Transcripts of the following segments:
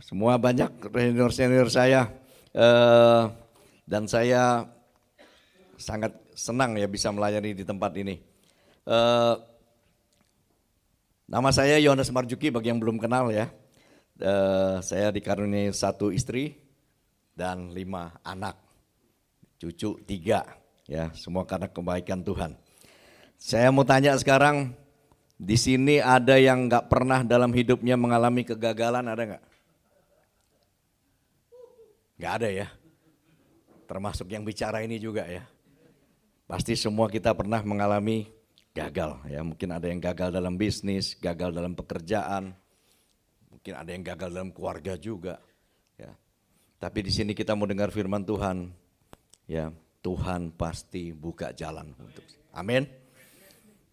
Semua banyak senior-senior saya dan saya sangat senang ya bisa melayani di tempat ini. Nama saya Yohanes Marjuki bagi yang belum kenal ya. Saya dikaruniai 1 istri dan 5 anak, cucu 3 ya, semua karena kebaikan Tuhan. Saya mau tanya sekarang, di sini ada yang nggak pernah dalam hidupnya mengalami kegagalan, ada nggak? Nggak ada ya, termasuk yang bicara ini juga ya. Pasti semua kita pernah mengalami gagal ya, mungkin ada yang gagal dalam bisnis, gagal dalam pekerjaan, mungkin ada yang gagal dalam keluarga juga ya. Tapi di sini kita mau dengar firman Tuhan ya, Tuhan pasti buka jalan untuk. Amin.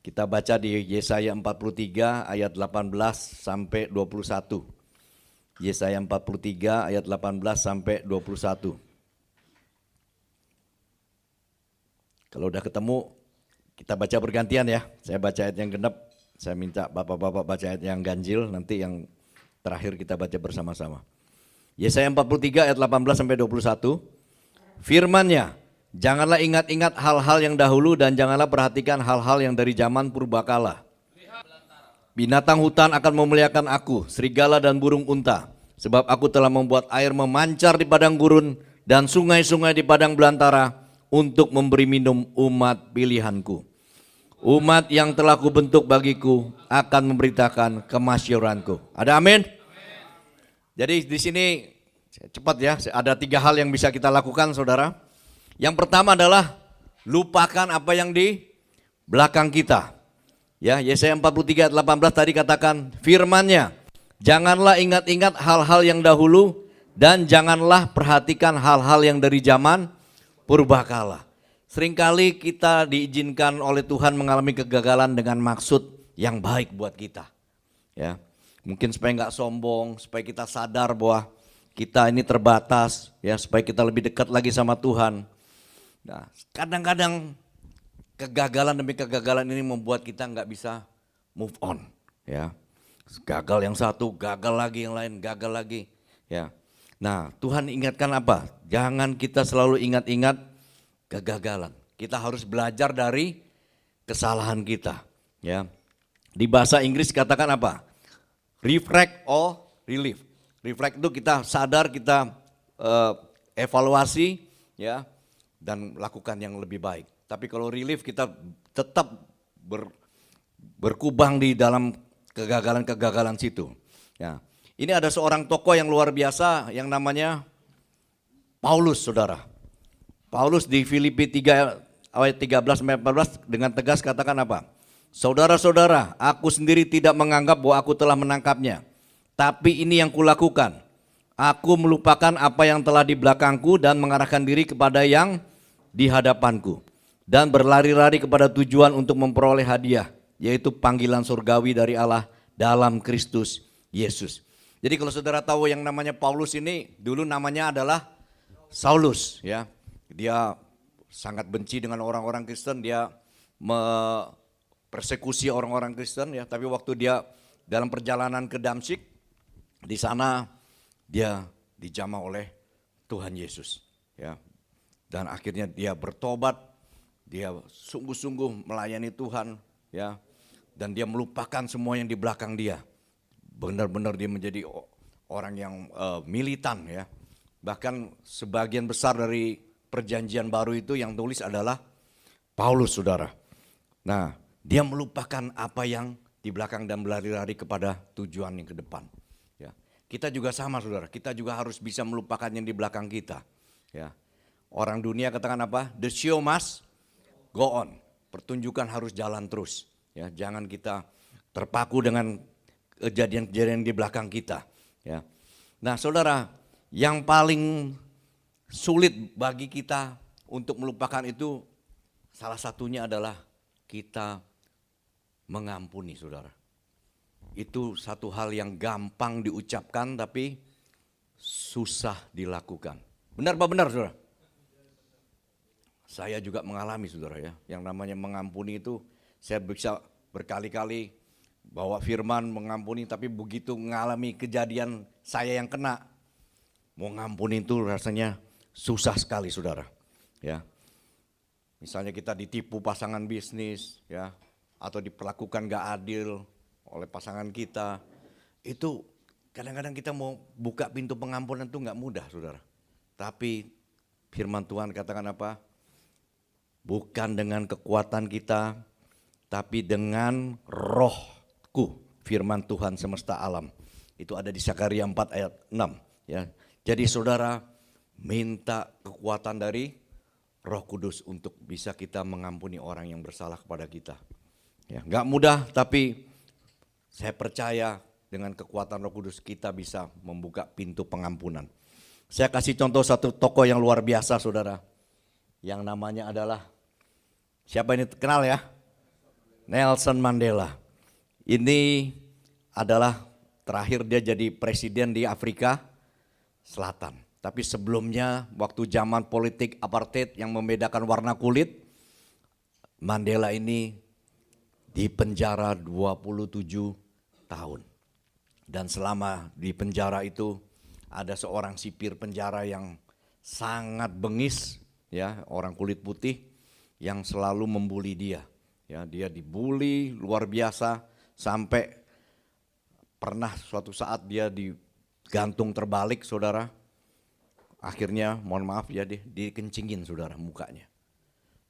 Kita baca di Yesaya 43 ayat 18 sampai 21. Yesaya 43 ayat 18 sampai 21. Kalau udah ketemu, kita baca bergantian ya. Saya baca ayat yang genap, saya minta bapak-bapak baca ayat yang ganjil, nanti yang terakhir kita baca bersama-sama. Yesaya 43 ayat 18 sampai 21. Firman-Nya, janganlah ingat-ingat hal-hal yang dahulu dan janganlah perhatikan hal-hal yang dari zaman purbakala. Binatang hutan akan memuliakan aku, serigala dan burung unta. Sebab aku telah membuat air memancar di padang gurun dan sungai-sungai di padang belantara untuk memberi minum umat pilihanku. Umat yang telah kubentuk bagiku akan memberitakan kemasyhuranku. Ada amin? Jadi di sini cepat ya, ada 3 hal yang bisa kita lakukan saudara. Yang pertama adalah lupakan apa yang di belakang kita. Ya, Yesaya 43 ayat 18 tadi katakan firman-Nya, janganlah ingat-ingat hal-hal yang dahulu dan janganlah perhatikan hal-hal yang dari zaman purbakala. Seringkali kita diizinkan oleh Tuhan mengalami kegagalan dengan maksud yang baik buat kita. Ya, mungkin supaya nggak sombong, supaya kita sadar bahwa kita ini terbatas, ya, supaya kita lebih dekat lagi sama Tuhan. Nah, kadang-kadang kegagalan demi kegagalan ini membuat kita nggak bisa move on, ya. Gagal yang satu, gagal lagi yang lain, gagal lagi, ya. Nah, Tuhan ingatkan apa? Jangan kita selalu ingat-ingat kegagalan. Kita harus belajar dari kesalahan kita, ya. Di bahasa Inggris katakan apa? Reflect or relieve. Reflect itu kita sadar, kita evaluasi, ya, dan lakukan yang lebih baik. Tapi kalau relief kita tetap berkubang di dalam kegagalan-kegagalan situ. Ya. Ini ada seorang tokoh yang luar biasa yang namanya Paulus, saudara. Paulus di Filipi 3 ayat 13-14 dengan tegas katakan apa? Saudara-saudara, aku sendiri tidak menganggap bahwa aku telah menangkapnya. Tapi ini yang kulakukan. Aku melupakan apa yang telah di belakangku dan mengarahkan diri kepada yang di hadapanku. Dan berlari-lari kepada tujuan untuk memperoleh hadiah, yaitu panggilan surgawi dari Allah dalam Kristus Yesus. Jadi kalau saudara tahu yang namanya Paulus ini, dulu namanya adalah Saulus ya. Dia sangat benci dengan orang-orang Kristen, dia persekusi orang-orang Kristen ya. Tapi waktu dia dalam perjalanan ke Damsyik, di sana dia dijamah oleh Tuhan Yesus ya. Dan akhirnya dia bertobat, dia sungguh-sungguh melayani Tuhan ya. Dan dia melupakan semua yang di belakang dia. Benar-benar dia menjadi orang yang militan ya. Bahkan sebagian besar dari perjanjian baru itu yang tulis adalah Paulus, saudara. Nah, dia melupakan apa yang di belakang dan berlari-lari kepada tujuan yang ke depan. Ya. Kita juga sama, saudara. Kita juga harus bisa melupakan yang di belakang kita. Ya. Orang dunia katakan apa? The show must go on. Pertunjukan harus jalan terus. Ya, jangan kita terpaku dengan kejadian-kejadian di belakang kita. Ya. Nah, saudara, yang paling sulit bagi kita untuk melupakan itu salah satunya adalah kita mengampuni, saudara. Itu satu hal yang gampang diucapkan tapi susah dilakukan. Benar apa benar, saudara? Saya juga mengalami, saudara ya. Yang namanya mengampuni itu saya bisa berkali-kali bawa firman mengampuni, tapi begitu mengalami kejadian saya yang kena, mau ngampuni itu rasanya susah sekali saudara. Ya, misalnya kita ditipu pasangan bisnis, ya, atau diperlakukan gak adil oleh pasangan kita, itu kadang-kadang kita mau buka pintu pengampunan itu gak mudah saudara. Tapi firman Tuhan katakan apa? Bukan dengan kekuatan kita, tapi dengan rohku, firman Tuhan semesta alam. Itu ada di Zakaria 4 ayat 6. Ya. Jadi saudara minta kekuatan dari Roh Kudus untuk bisa kita mengampuni orang yang bersalah kepada kita. Ya, gak mudah, tapi saya percaya dengan kekuatan Roh Kudus kita bisa membuka pintu pengampunan. Saya kasih contoh satu tokoh yang luar biasa saudara, yang namanya adalah, siapa ini kenal ya? Nelson Mandela. Ini adalah terakhir dia jadi presiden di Afrika Selatan. Tapi sebelumnya waktu zaman politik apartheid yang membedakan warna kulit, Mandela ini dipenjara 27 tahun. Dan selama di penjara itu ada seorang sipir penjara yang sangat bengis, ya, orang kulit putih yang selalu membuli dia. Ya, dia dibully luar biasa sampai pernah suatu saat dia digantung terbalik saudara. Akhirnya mohon maaf ya dikencingin saudara mukanya.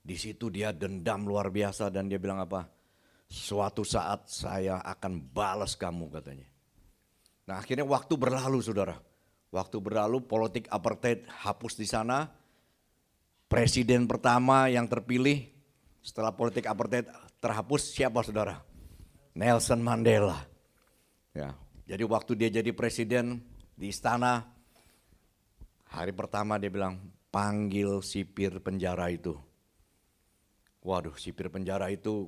Di situ dia dendam luar biasa dan dia bilang apa? Suatu saat saya akan balas kamu katanya. Nah akhirnya waktu berlalu saudara. Waktu berlalu politik apartheid hapus di sana. Presiden pertama yang terpilih setelah politik apartheid terhapus siapa saudara? Nelson Mandela. Ya, jadi waktu dia jadi presiden di istana, hari pertama dia bilang panggil sipir penjara itu. Waduh, sipir penjara itu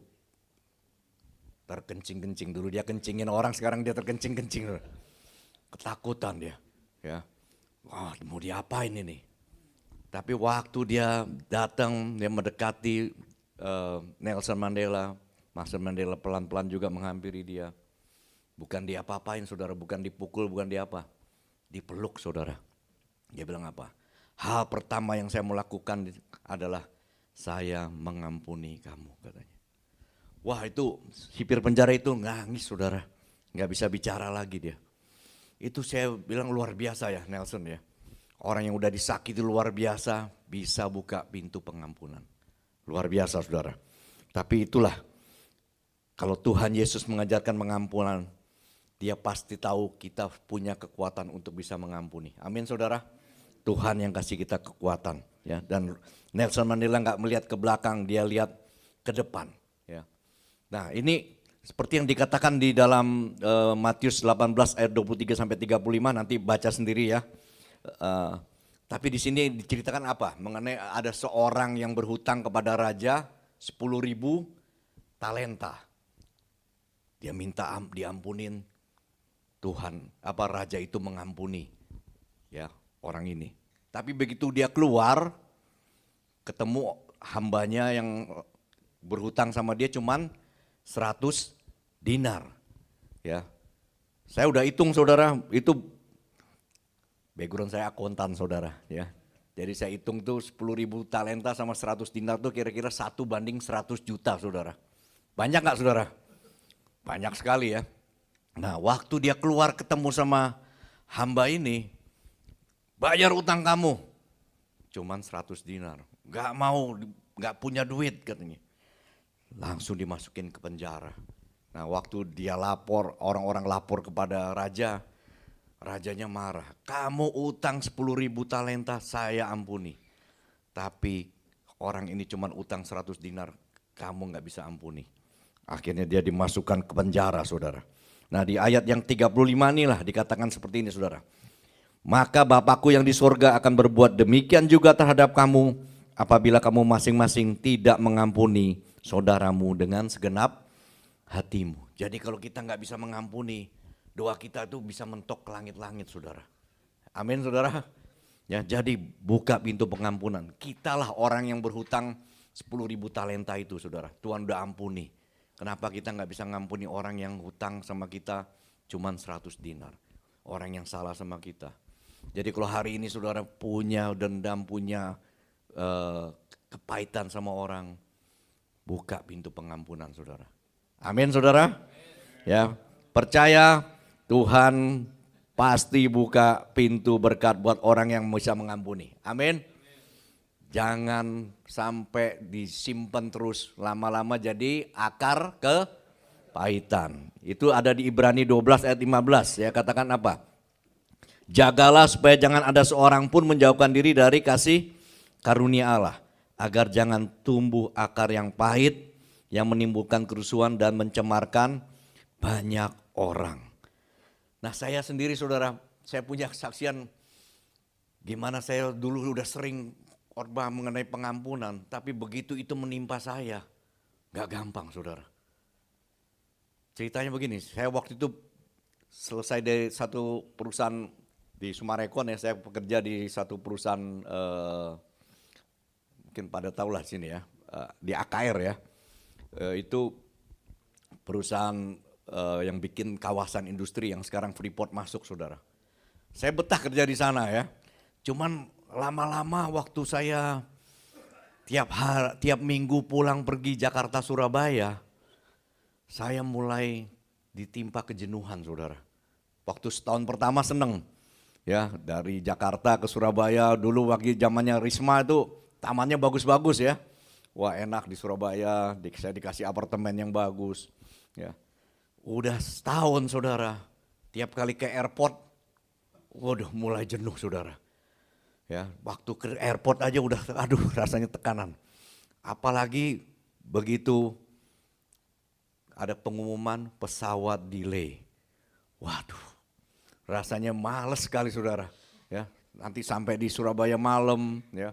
terkencing-kencing, dulu dia kencingin orang, sekarang dia terkencing-kencing. Ketakutan dia, ya. Wah, mau diapain ini? Tapi waktu dia datang, dia mendekati Nelson Mandela, Nelson Mandela pelan-pelan juga menghampiri dia. Bukan diapa-apain saudara, bukan dipukul, bukan diapa, dipeluk saudara. Dia bilang apa? Hal pertama yang saya mau lakukan adalah saya mengampuni kamu katanya. Wah itu sipir penjara itu nangis saudara, gak bisa bicara lagi dia. Itu saya bilang luar biasa ya Nelson ya. Orang yang udah disakiti luar biasa bisa buka pintu pengampunan. Luar biasa saudara. Tapi itulah kalau Tuhan Yesus mengajarkan pengampunan, dia pasti tahu kita punya kekuatan untuk bisa mengampuni. Amin saudara. Tuhan yang kasih kita kekuatan ya. Dan Nelson Mandela nggak melihat ke belakang, dia lihat ke depan ya. Nah ini seperti yang dikatakan di dalam Matius 18 ayat 23 sampai 35, nanti baca sendiri ya. Tapi di sini diceritakan apa? Mengenai ada seorang yang berhutang kepada raja 10.000 talenta. Dia minta diampunin, Tuhan, raja itu mengampuni ya orang ini. Tapi begitu dia keluar, ketemu hambanya yang berhutang sama dia cuman 100 dinar. Ya. Saya udah hitung saudara, itu background saya akuntan saudara ya. Jadi saya hitung tuh 10.000 talenta sama 100 dinar tuh kira-kira 1:100 juta saudara. Banyak gak saudara? Banyak sekali ya. Nah waktu dia keluar ketemu sama hamba ini, bayar utang kamu. Cuman 100 dinar. Gak mau, gak punya duit katanya. Langsung dimasukin ke penjara. Nah waktu dia lapor, orang-orang lapor kepada raja, rajanya marah. Kamu utang 10.000 talenta saya ampuni. Tapi orang ini cuman utang 100 dinar, kamu gak bisa ampuni. Akhirnya dia dimasukkan ke penjara saudara. Nah di ayat yang 35 inilah dikatakan seperti ini saudara. Maka Bapakku yang di surga akan berbuat demikian juga terhadap kamu apabila kamu masing-masing tidak mengampuni saudaramu dengan segenap hatimu. Jadi kalau kita gak bisa mengampuni, doa kita itu bisa mentok ke langit-langit saudara. Amin saudara. Ya, jadi buka pintu pengampunan. Kitalah orang yang berhutang 10.000 talenta itu saudara. Tuhan udah ampuni. Kenapa kita nggak bisa ngampuni orang yang hutang sama kita cuman 100 dinar? Orang yang salah sama kita. Jadi kalau hari ini saudara punya dendam, punya kepahitan sama orang, buka pintu pengampunan saudara. Amin saudara. Ya, percaya Tuhan pasti buka pintu berkat buat orang yang bisa mengampuni. Amin. Jangan sampai disimpan terus, lama-lama jadi akar kepahitan. Itu ada di Ibrani 12 ayat 15 ya, katakan apa? Jagalah supaya jangan ada seorang pun menjauhkan diri dari kasih karunia Allah, agar jangan tumbuh akar yang pahit yang menimbulkan kerusuhan dan mencemarkan banyak orang. Nah, saya sendiri saudara, saya punya kesaksian gimana saya dulu udah sering khotbah mengenai pengampunan, tapi begitu itu menimpa saya, gak gampang saudara. Ceritanya begini, saya waktu itu selesai dari satu perusahaan di Sumarekon ya, saya bekerja di satu perusahaan, mungkin pada tahu lah sini ya, di AKR ya, itu perusahaan yang bikin kawasan industri yang sekarang Freeport masuk saudara. Saya betah kerja di sana ya, cuman lama-lama waktu saya tiap minggu pulang pergi Jakarta Surabaya, saya mulai ditimpa kejenuhan saudara. Waktu setahun pertama seneng ya, dari Jakarta ke Surabaya dulu waktu zamannya Risma itu tamannya bagus-bagus ya. Wah enak di Surabaya, saya dikasih apartemen yang bagus ya. Udah setahun saudara, tiap kali ke airport, waduh mulai jenuh saudara. Ya, waktu ke airport aja udah aduh rasanya tekanan. Apalagi begitu ada pengumuman pesawat delay. Waduh, rasanya males sekali saudara. Ya, nanti sampai di Surabaya malam ya.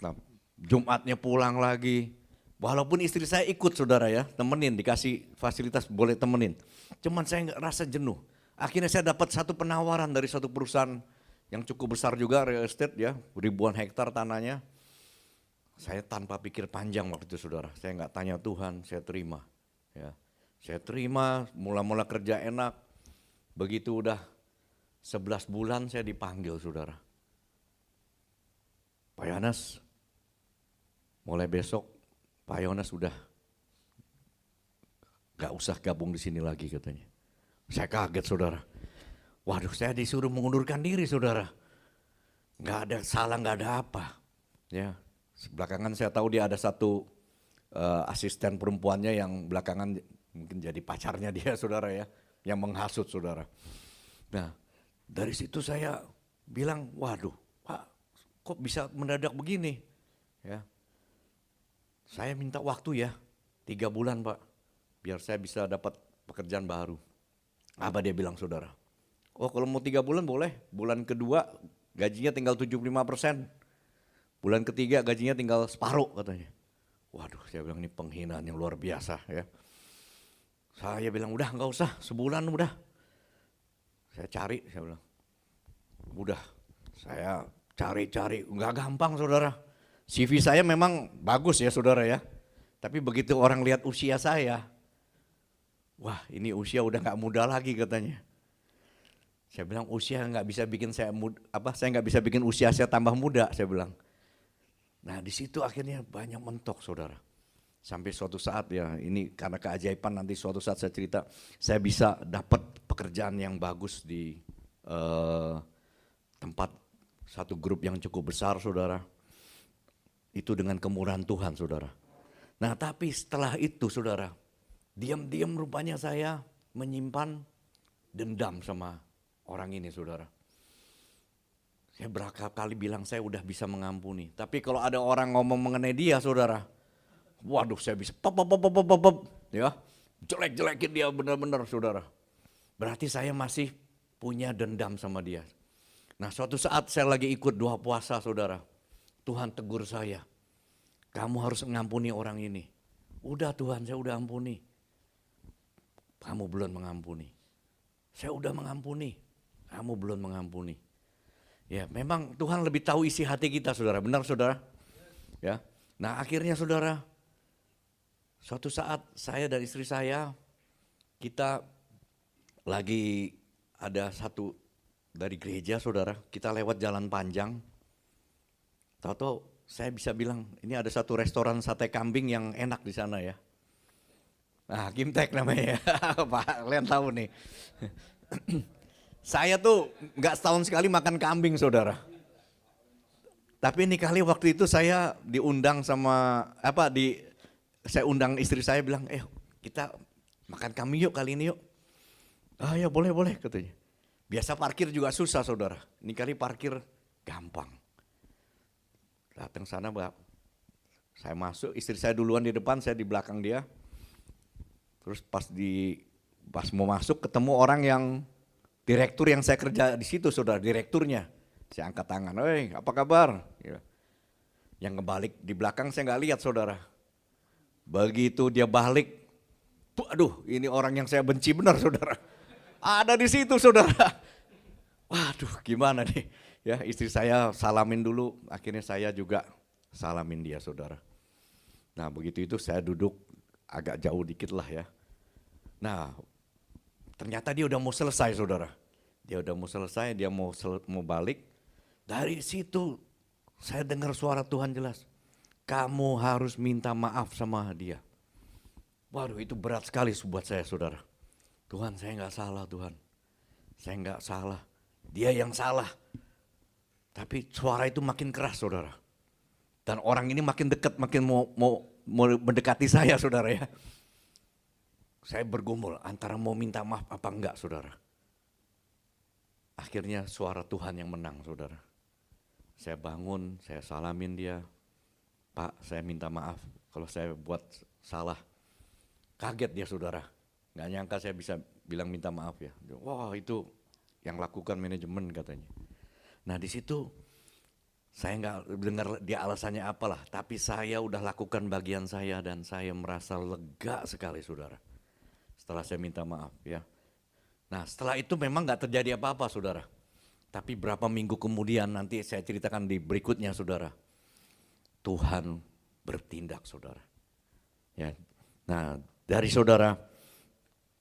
Nah, Jumatnya pulang lagi. Walaupun istri saya ikut saudara ya, temenin, dikasih fasilitas boleh temenin. Cuman saya nggak rasa jenuh. Akhirnya saya dapat satu penawaran dari satu perusahaan yang cukup besar juga, real estate ya, ribuan hektar tanahnya. Saya tanpa pikir panjang waktu itu saudara, saya nggak tanya Tuhan, saya terima. Ya, saya terima, mula-mula kerja enak. Begitu udah 11 bulan saya dipanggil saudara. Pak Yohanes, mulai besok Pak Yohanes udah gak usah gabung di sini lagi katanya. Saya kaget saudara. Waduh, saya disuruh mengundurkan diri saudara. Gak ada salah, gak ada apa. Ya, belakangan saya tahu dia ada satu asisten perempuannya yang belakangan mungkin jadi pacarnya dia saudara ya, yang menghasut saudara. Nah, dari situ saya bilang, waduh, Pak, kok bisa mendadak begini? Ya, saya minta waktu ya, 3 bulan Pak, biar saya bisa dapat pekerjaan baru. Apa dia bilang saudara? Oh kalau mau 3 bulan boleh, bulan kedua gajinya tinggal 75%, bulan ketiga gajinya tinggal separuh katanya. Waduh saya bilang ini penghinaan yang luar biasa ya. Saya bilang udah gak usah, sebulan udah. Saya cari, saya bilang. Udah, saya cari-cari, gak gampang saudara. CV saya memang bagus ya saudara ya. Tapi begitu orang lihat usia saya, wah ini usia udah gak muda lagi katanya. Saya bilang usia nggak bisa bikin saya saya nggak bisa bikin usia saya tambah muda, saya bilang. Nah di situ akhirnya banyak mentok saudara. Sampai suatu saat ya, ini karena keajaiban nanti suatu saat saya cerita, saya bisa dapat pekerjaan yang bagus di tempat satu grup yang cukup besar saudara. Itu dengan kemurahan Tuhan saudara. Nah tapi setelah itu saudara, diam-diam rupanya saya menyimpan dendam sama orang ini saudara. Saya berkali-kali bilang saya udah bisa mengampuni. Tapi kalau ada orang ngomong mengenai dia saudara, waduh saya bisa ya, jelek-jelekin dia benar-benar saudara. Berarti saya masih punya dendam sama dia. Nah suatu saat saya lagi ikut doa puasa saudara. Tuhan tegur saya, kamu harus mengampuni orang ini. Udah Tuhan saya udah ampuni. Kamu belum mengampuni. Saya udah mengampuni. Kamu belum mengampuni. Ya, memang Tuhan lebih tahu isi hati kita, saudara. Benar, saudara? Ya. Nah, akhirnya saudara, Suatu saat saya dan istri saya, kita lagi ada satu dari gereja saudara, kita lewat jalan panjang. Tahu-tahu saya bisa bilang, ini ada satu restoran sate kambing yang enak di sana ya. Nah, Kimtek namanya ya, Pak, kalian tahu nih. Saya tuh nggak setahun sekali makan kambing saudara. Tapi ini kali waktu itu saya diundang sama, saya undang istri saya bilang, kita makan kambing yuk kali ini yuk. Ah ya boleh katanya. Biasa parkir juga susah saudara, ini kali parkir gampang. Datang sana saya masuk, istri saya duluan di depan, saya di belakang dia. Terus pas mau masuk ketemu orang yang direktur yang saya kerja di situ saudara, direkturnya. Saya angkat tangan, apa kabar? Ya. Yang ngebalik di belakang saya nggak lihat saudara. Begitu dia balik, aduh ini orang yang saya benci benar saudara. Ada di situ saudara. Waduh gimana nih. Ya istri saya salamin dulu, akhirnya saya juga salamin dia saudara. Nah begitu itu saya duduk agak jauh dikit lah ya. Nah ternyata dia udah mau selesai saudara. Dia udah mau selesai, dia mau balik. Dari situ saya dengar suara Tuhan jelas. Kamu harus minta maaf sama dia. Waduh itu berat sekali buat saya saudara. Tuhan saya nggak salah Tuhan. Saya nggak salah. Dia yang salah. Tapi suara itu makin keras saudara. Dan orang ini makin dekat, makin mau mendekati saya saudara ya. Saya bergumul antara mau minta maaf apa enggak saudara. Akhirnya suara Tuhan yang menang saudara. Saya bangun, saya salamin dia. Pak saya minta maaf kalau saya buat salah. Kaget dia saudara. Gak nyangka saya bisa bilang minta maaf ya. Wah itu yang lakukan manajemen katanya. Nah di situ saya nggak dengar dia alasannya apalah. Tapi saya udah lakukan bagian saya dan saya merasa lega sekali saudara. Setelah saya minta maaf ya. Nah setelah itu memang gak terjadi apa-apa saudara. Tapi berapa minggu kemudian nanti saya ceritakan di berikutnya saudara. Tuhan bertindak saudara. Ya. Nah dari saudara,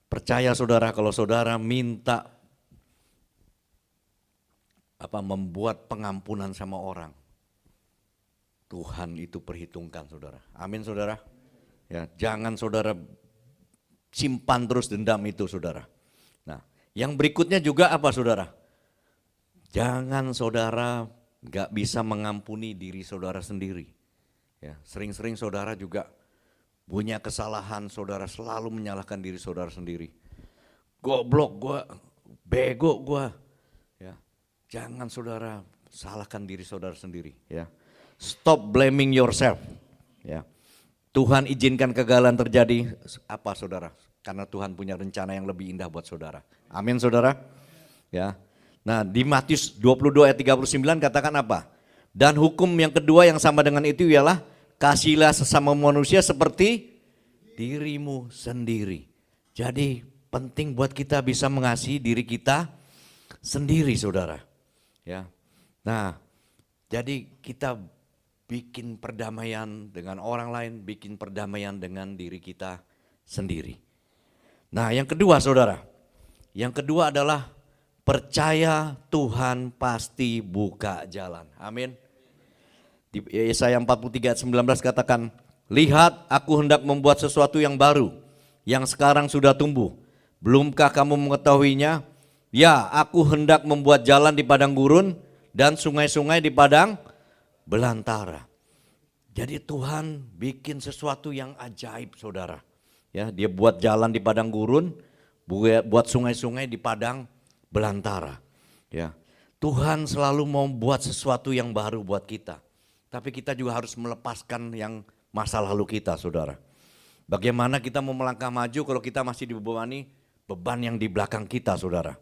percaya saudara kalau saudara minta membuat pengampunan sama orang. Tuhan itu perhitungkan saudara. Amin saudara. Ya, jangan saudara simpan terus dendam itu saudara. Nah, yang berikutnya juga apa saudara? Jangan saudara gak bisa mengampuni diri saudara sendiri. Ya, sering-sering saudara juga punya kesalahan, saudara selalu menyalahkan diri saudara sendiri. Goblok gua, bego gua. Ya, jangan saudara salahkan diri saudara sendiri. Ya, stop blaming yourself. Ya, Tuhan izinkan kegagalan terjadi apa saudara? Karena Tuhan punya rencana yang lebih indah buat saudara. Amin saudara. Ya. Nah di Matius 22 ayat 39 katakan apa? Dan hukum yang kedua yang sama dengan itu ialah kasihilah sesama manusia seperti dirimu sendiri. Jadi penting buat kita bisa mengasihi diri kita sendiri saudara. Ya. Nah jadi kita bikin perdamaian dengan orang lain, bikin perdamaian dengan diri kita sendiri. Nah yang kedua saudara, yang kedua adalah percaya Tuhan pasti buka jalan. Amin. Di Yesaya 43 ayat 19 katakan, lihat aku hendak membuat sesuatu yang baru, yang sekarang sudah tumbuh. Belumkah kamu mengetahuinya? Ya, aku hendak membuat jalan di padang gurun dan sungai-sungai di padang belantara. Jadi Tuhan bikin sesuatu yang ajaib saudara. Ya, dia buat jalan di padang gurun, buat sungai-sungai di padang belantara. Ya, Tuhan selalu mau buat sesuatu yang baru buat kita. Tapi kita juga harus melepaskan yang masa lalu kita saudara. Bagaimana kita mau melangkah maju kalau kita masih dibebani beban yang di belakang kita saudara.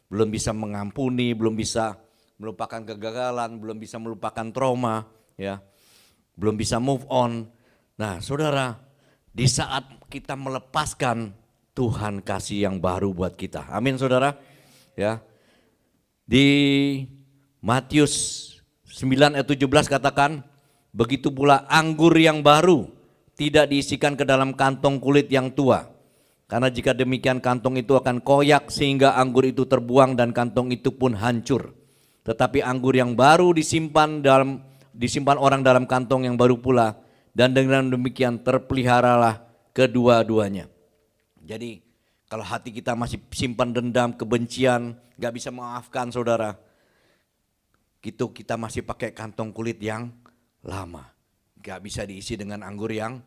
Belum bisa mengampuni, belum bisa melupakan kegagalan, belum bisa melupakan trauma, ya, belum bisa move on. Nah saudara, di saat kita melepaskan, Tuhan kasih yang baru buat kita. Amin saudara. Ya. Di Matius 9 ayat 17 katakan, begitu pula anggur yang baru tidak diisikan ke dalam kantong kulit yang tua. Karena jika demikian kantong itu akan koyak sehingga anggur itu terbuang dan kantong itu pun hancur. Tetapi anggur yang baru disimpan orang dalam kantong yang baru pula, dan dengan demikian terpeliharalah kedua-duanya. Jadi kalau hati kita masih simpan dendam, kebencian, gak bisa memaafkan saudara, itu kita masih pakai kantong kulit yang lama. Gak bisa diisi dengan anggur yang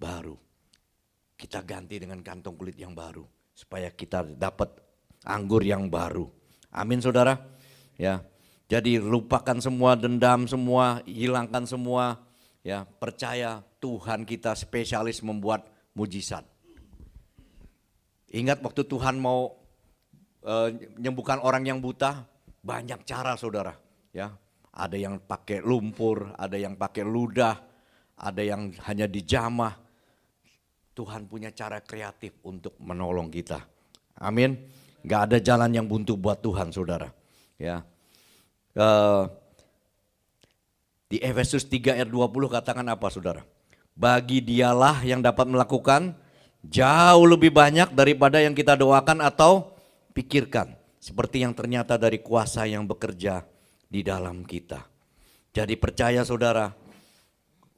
baru. Kita ganti dengan kantong kulit yang baru supaya kita dapat anggur yang baru. Amin saudara. Ya. Jadi lupakan semua dendam, semua hilangkan semua. Ya, percaya Tuhan kita spesialis membuat mujizat. Ingat waktu Tuhan mau menyembuhkan orang yang buta, banyak cara saudara. Ya, ada yang pakai lumpur, ada yang pakai ludah, ada yang hanya dijamah. Tuhan punya cara kreatif untuk menolong kita. Amin. Gak ada jalan yang buntu buat Tuhan saudara. Ya. Di Efesus 3 ayat 20 katakan apa saudara? Bagi dialah yang dapat melakukan jauh lebih banyak daripada yang kita doakan atau pikirkan. Seperti yang ternyata dari kuasa yang bekerja di dalam kita. Jadi percaya saudara,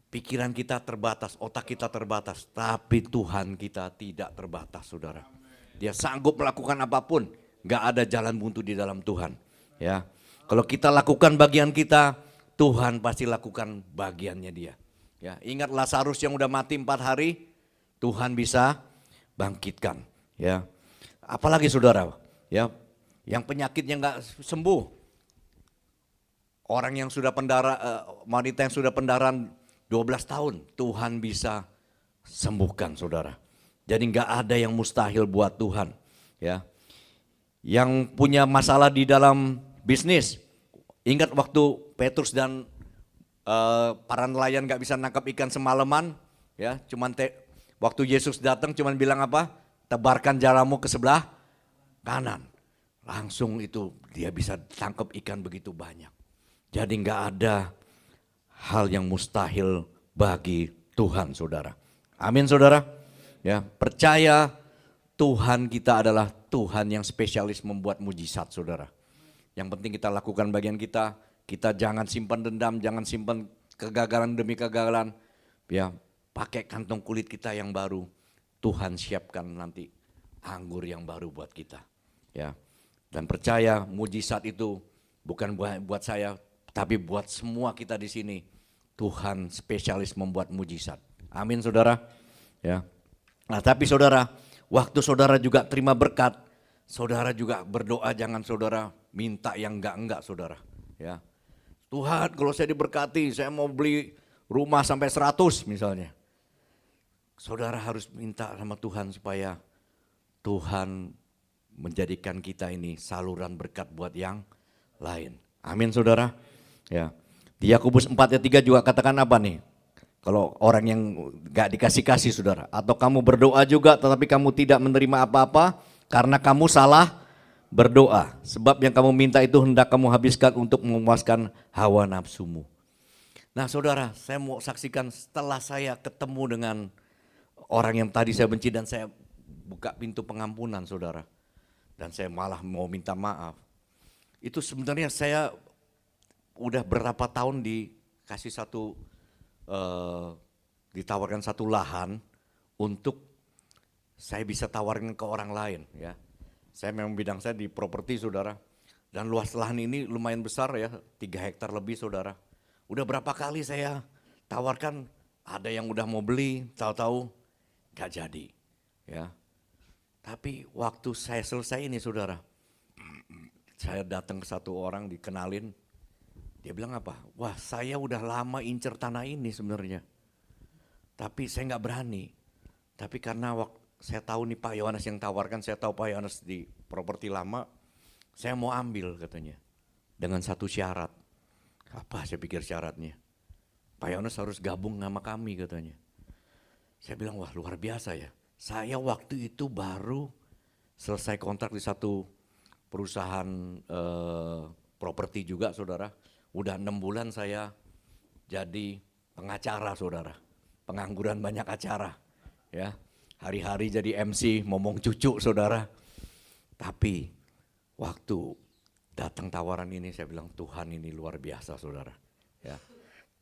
pikiran kita terbatas, otak kita terbatas, tapi Tuhan kita tidak terbatas saudara. Dia sanggup melakukan apapun, gak ada jalan buntu di dalam Tuhan. Ya, kalau kita lakukan bagian kita, Tuhan pasti lakukan bagiannya dia. Ya, ingat Lazarus yang udah mati 4 hari, Tuhan bisa bangkitkan. Ya, apalagi saudara, ya, yang penyakitnya gak sembuh, orang yang sudah wanita yang sudah pendarahan 12 tahun, Tuhan bisa sembuhkan saudara. Jadi gak ada yang mustahil buat Tuhan. Ya, yang punya masalah di dalam bisnis, ingat waktu Petrus dan para nelayan gak bisa nangkap ikan semalaman, ya, waktu Yesus datang cuman bilang apa? Tebarkan jalamu ke sebelah kanan. Langsung itu dia bisa tangkap ikan begitu banyak. Jadi gak ada hal yang mustahil bagi Tuhan saudara. Amin saudara. Ya, percaya Tuhan kita adalah Tuhan yang spesialis membuat mujizat saudara. Yang penting kita lakukan bagian kita. Kita jangan simpan dendam, jangan simpan kegagalan demi kegagalan. Ya, pakai kantong kulit kita yang baru. Tuhan siapkan nanti anggur yang baru buat kita. Ya. Dan percaya mujizat itu bukan buat saya, tapi buat semua kita di sini. Tuhan spesialis membuat mujizat. Amin saudara. Ya. Nah tapi saudara, waktu saudara juga terima berkat, saudara juga berdoa, jangan saudara minta yang enggak saudara. Ya. Tuhan kalau saya diberkati, saya mau beli rumah sampai 100 misalnya. Saudara harus minta sama Tuhan supaya Tuhan menjadikan kita ini saluran berkat buat yang lain. Amin saudara. Ya. Di Yakobus 4 ayat 3 juga katakan apa nih? Kalau orang yang gak dikasih-kasih saudara. Atau kamu berdoa juga tetapi kamu tidak menerima apa-apa karena kamu salah berdoa. Sebab yang kamu minta itu hendak kamu habiskan untuk memuaskan hawa nafsumu. Nah saudara, saya mau saksikan setelah saya ketemu dengan orang yang tadi saya benci dan saya buka pintu pengampunan saudara. Dan saya malah mau minta maaf. Itu sebenarnya saya udah berapa tahun dikasih ditawarkan satu lahan untuk saya bisa tawarin ke orang lain ya. Saya memang bidang saya di properti saudara. Dan luas lahan ini lumayan besar ya, 3 hektar lebih saudara. Udah berapa kali saya tawarkan, ada yang udah mau beli, tahu-tahu gak jadi ya. Tapi waktu saya selesai ini saudara, saya datang ke satu orang dikenalin. Dia bilang apa? Wah saya udah lama incer tanah ini sebenarnya. Tapi saya gak berani. Tapi karena saya tahu nih Pak Yohanes yang tawarkan, saya tahu Pak Yohanes di properti lama. Saya mau ambil katanya. Dengan satu syarat. Apa saya pikir syaratnya? Pak Yohanes harus gabung sama kami katanya. Saya bilang wah luar biasa ya. Saya waktu itu baru selesai kontrak di satu perusahaan properti juga saudara. Udah 6 bulan saya jadi pengacara saudara. pengangguran banyak acara. Ya, hari-hari jadi MC, ngomong cucu saudara. Tapi waktu datang tawaran ini saya bilang Tuhan ini luar biasa saudara. Ya,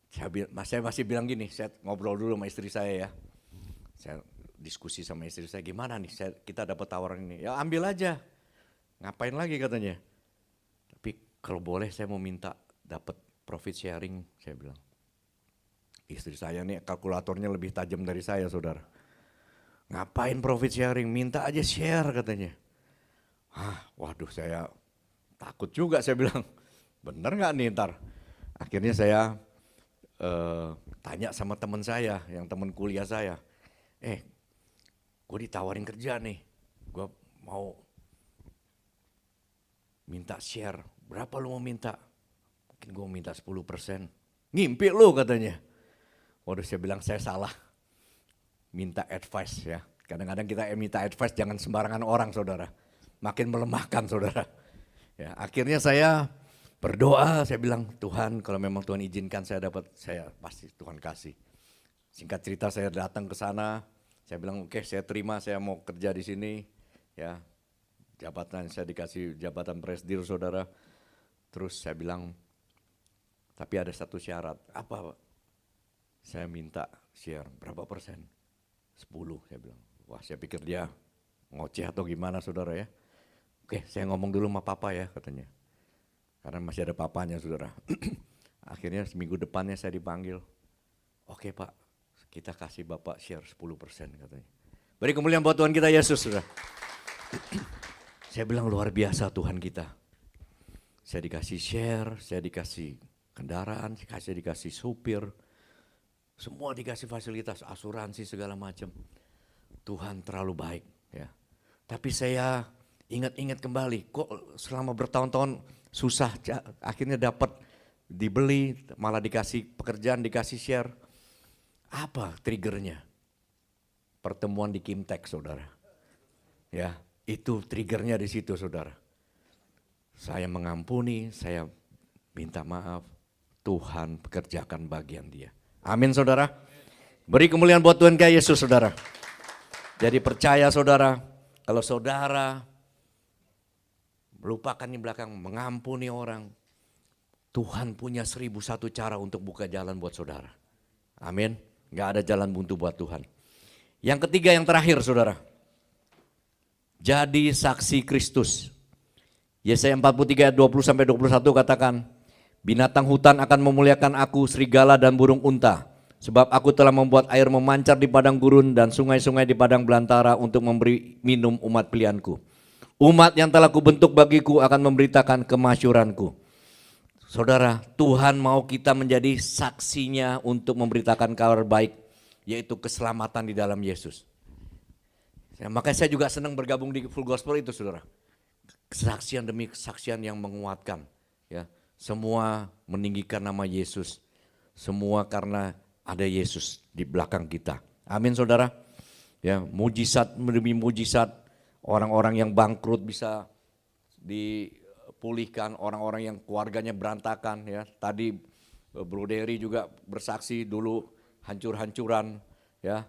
saya masih bilang gini, saya ngobrol dulu sama istri saya ya. Saya diskusi sama istri saya, gimana nih kita dapat tawaran ini. Ya ambil aja, ngapain lagi katanya. Tapi kalau boleh saya mau minta dapat profit sharing, saya bilang. Istri saya nih kalkulatornya lebih tajam dari saya saudara. Ngapain profit sharing, minta aja share katanya. Waduh saya takut juga, saya bilang bener gak nih ntar. Akhirnya saya tanya sama teman saya, yang teman kuliah saya. Gue ditawarin kerja nih, gue mau minta share, berapa lu mau minta? Mungkin gue minta 10%, ngimpi lu katanya. Waduh saya bilang saya salah, minta advice ya. Kadang-kadang kita minta advice jangan sembarangan orang saudara, makin melemahkan saudara. Ya, akhirnya saya berdoa, saya bilang Tuhan kalau memang Tuhan izinkan saya dapat, saya pasti Tuhan kasih. Singkat cerita saya datang ke sana, saya bilang oke, saya terima, saya mau kerja di sini. Ya, jabatan saya dikasih jabatan presdir saudara. Terus saya bilang, tapi ada satu syarat, apa Pak? Saya minta share berapa persen? 10 saya bilang. Wah saya pikir dia ngoceh atau gimana saudara ya. Oke saya ngomong dulu sama papa ya katanya. Karena masih ada papanya saudara. Akhirnya seminggu depannya saya dipanggil. Oke Pak, kita kasih Bapak share 10% katanya. Beri kemuliaan buat Tuhan kita Yesus saudara. Saya bilang luar biasa Tuhan kita. Saya dikasih share, saya dikasih kendaraan, saya dikasih supir. Semua dikasih fasilitas, asuransi segala macam. Tuhan terlalu baik ya. Tapi saya ingat-ingat kembali, kok selama bertahun-tahun susah, akhirnya dapat dibeli, malah dikasih pekerjaan, dikasih share. Apa triggernya? Pertemuan di Kimtek saudara. Ya, itu triggernya di situ saudara. Saya mengampuni, saya minta maaf, Tuhan pekerjakan bagian dia. Amin saudara. Beri kemuliaan buat Tuhan kita Yesus saudara. Jadi percaya saudara, kalau saudara melupakan di belakang, mengampuni orang, Tuhan punya 1001 cara untuk buka jalan buat saudara. Amin. Gak ada jalan buntu buat Tuhan. Yang ketiga yang terakhir saudara. Jadi saksi Kristus. Yesaya 43 ayat 20-21 katakan, binatang hutan akan memuliakan aku, serigala dan burung unta. Sebab aku telah membuat air memancar di padang gurun dan sungai-sungai di padang belantara untuk memberi minum umat pilihanku. Umat yang telah kubentuk bagiku akan memberitakan kemasyuranku. Saudara, Tuhan mau kita menjadi saksinya untuk memberitakan kabar baik, yaitu keselamatan di dalam Yesus. Makanya saya juga senang bergabung di Full Gospel itu saudara. Kesaksian demi kesaksian yang menguatkan. Ya, semua meninggikan nama Yesus. Semua karena ada Yesus di belakang kita. Amin saudara. Ya, mujizat demi mujizat, orang-orang yang bangkrut bisa dipulihkan, orang-orang yang keluarganya berantakan ya. Tadi Bro Dery juga bersaksi dulu hancur-hancuran ya.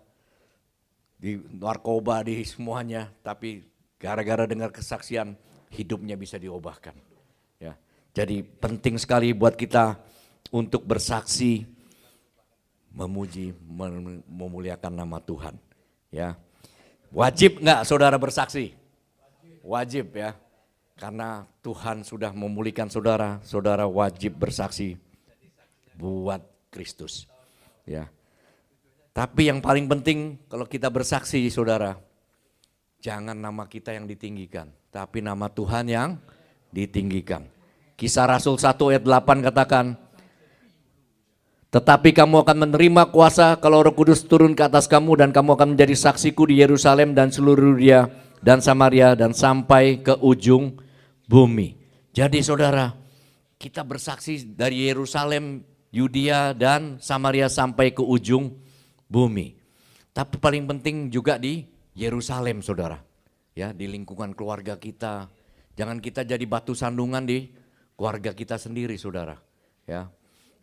Di narkoba di semuanya, tapi gara-gara dengar kesaksian hidupnya bisa diubahkan. Ya. Jadi penting sekali buat kita untuk bersaksi, memuji, memuliakan nama Tuhan. Ya, wajib nggak saudara bersaksi? Wajib ya, karena Tuhan sudah memulihkan saudara, saudara wajib bersaksi buat Kristus. Ya, tapi yang paling penting kalau kita bersaksi saudara, jangan nama kita yang ditinggikan, tapi nama Tuhan yang ditinggikan. Kisah Rasul 1 ayat 8 katakan, tetapi kamu akan menerima kuasa kalau Roh Kudus turun ke atas kamu dan kamu akan menjadi saksiku di Yerusalem dan seluruh Yudea dan Samaria dan sampai ke ujung bumi. Jadi saudara, kita bersaksi dari Yerusalem, Yudea dan Samaria sampai ke ujung bumi. Tapi paling penting juga di Yerusalem saudara. Ya, di lingkungan keluarga kita. Jangan kita jadi batu sandungan di keluarga kita sendiri saudara. Ya.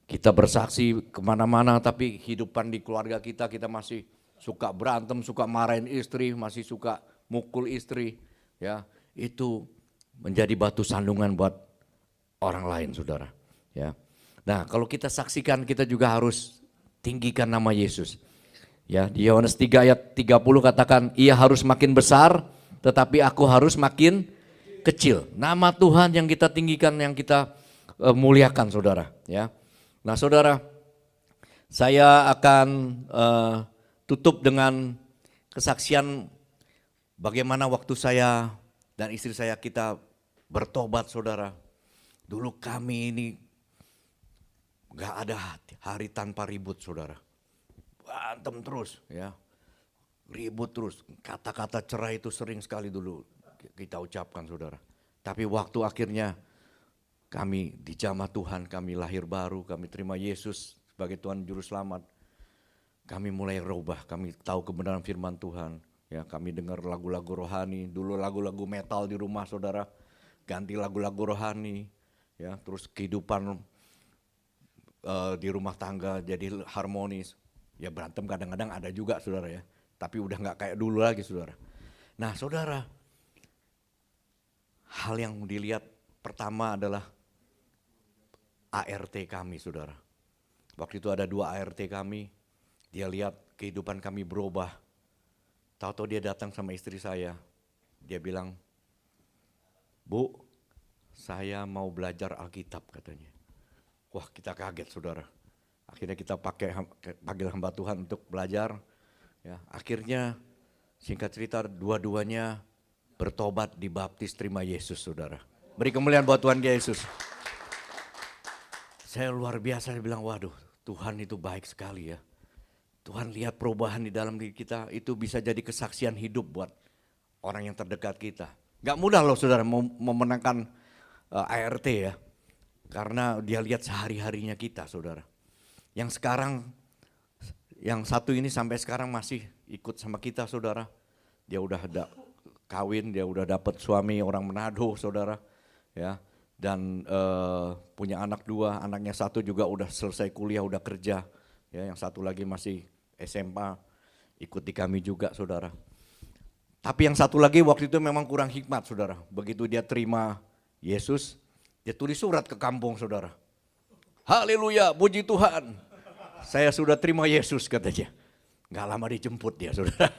Kita bersaksi kemana-mana tapi hidupan di keluarga kita masih suka berantem, suka marahin istri, masih suka mukul istri. Ya, itu menjadi batu sandungan buat orang lain, saudara. Ya. Nah, kalau kita saksikan, kita juga harus tinggikan nama Yesus. Ya, di Yohanes 3 ayat 30 katakan, ia harus makin besar, tetapi aku harus makin kecil. Nama Tuhan yang kita tinggikan, yang kita muliakan, saudara. Ya. Nah, saudara, saya akan tutup dengan kesaksian bagaimana waktu saya dan istri saya kita bertobat, saudara. Dulu kami ini gak ada hari tanpa ribut, saudara. Berantem terus, ya, ribut terus. Kata-kata cerai itu sering sekali dulu kita ucapkan, saudara. Tapi waktu akhirnya kami dijamah Tuhan, kami lahir baru, kami terima Yesus sebagai Tuhan Juru Selamat. Kami mulai rubah, kami tahu kebenaran firman Tuhan. Ya, kami dengar lagu-lagu rohani, dulu lagu-lagu metal di rumah, saudara. Ganti lagu-lagu rohani, ya, terus kehidupan di rumah tangga jadi harmonis. Ya, berantem kadang-kadang ada juga, saudara, ya. Tapi udah gak kayak dulu lagi, saudara. Nah, saudara, hal yang dilihat pertama adalah ART kami, saudara. Waktu itu ada 2 ART kami, dia lihat kehidupan kami berubah. Tahu-tahu dia datang sama istri saya, dia bilang, Bu, saya mau belajar Alkitab, katanya. Wah, kita kaget, saudara. Akhirnya kita panggil hamba Tuhan untuk belajar. Ya, akhirnya singkat cerita dua-duanya bertobat, dibaptis, terima Yesus, saudara. Beri kemuliaan buat Tuhan Yesus. Saya luar biasa, saya bilang, waduh, Tuhan itu baik sekali, ya. Tuhan lihat perubahan di dalam diri kita, itu bisa jadi kesaksian hidup buat orang yang terdekat kita. Gak mudah loh, saudara, memenangkan ART, ya. Karena dia lihat sehari-harinya kita, saudara. Yang sekarang, yang satu ini sampai sekarang masih ikut sama kita, saudara. Dia udah kawin, dia udah dapat suami orang Manado, saudara. Ya, dan punya anak 2, anaknya 1 juga udah selesai kuliah, udah kerja. Ya, yang satu lagi masih SMA, ikut di kami juga, saudara. Tapi yang satu lagi waktu itu memang kurang hikmat, saudara. Begitu dia terima Yesus, dia tulis surat ke kampung, saudara. Haleluya, puji Tuhan, saya sudah terima Yesus, katanya. Gak lama dijemput dia, saudara.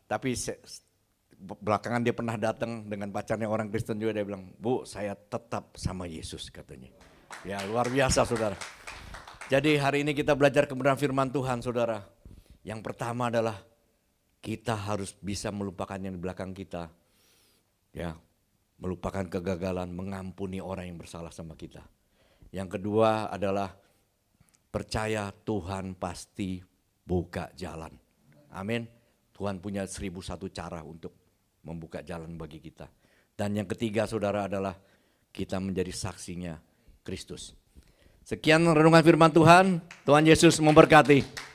Tapi belakangan dia pernah datang dengan pacarnya orang Kristen juga, dia bilang, Bu, saya tetap sama Yesus, katanya. Ya, luar biasa, saudara. Jadi hari ini kita belajar kebenaran firman Tuhan, saudara. Yang pertama adalah kita harus bisa melupakan yang di belakang kita. Ya, melupakan kegagalan, mengampuni orang yang bersalah sama kita. Yang kedua adalah percaya Tuhan pasti buka jalan. Amin. Tuhan punya 1001 cara untuk membuka jalan bagi kita. Dan yang ketiga, saudara, adalah kita menjadi saksinya Kristus. Sekian renungan firman Tuhan. Tuhan Yesus memberkati.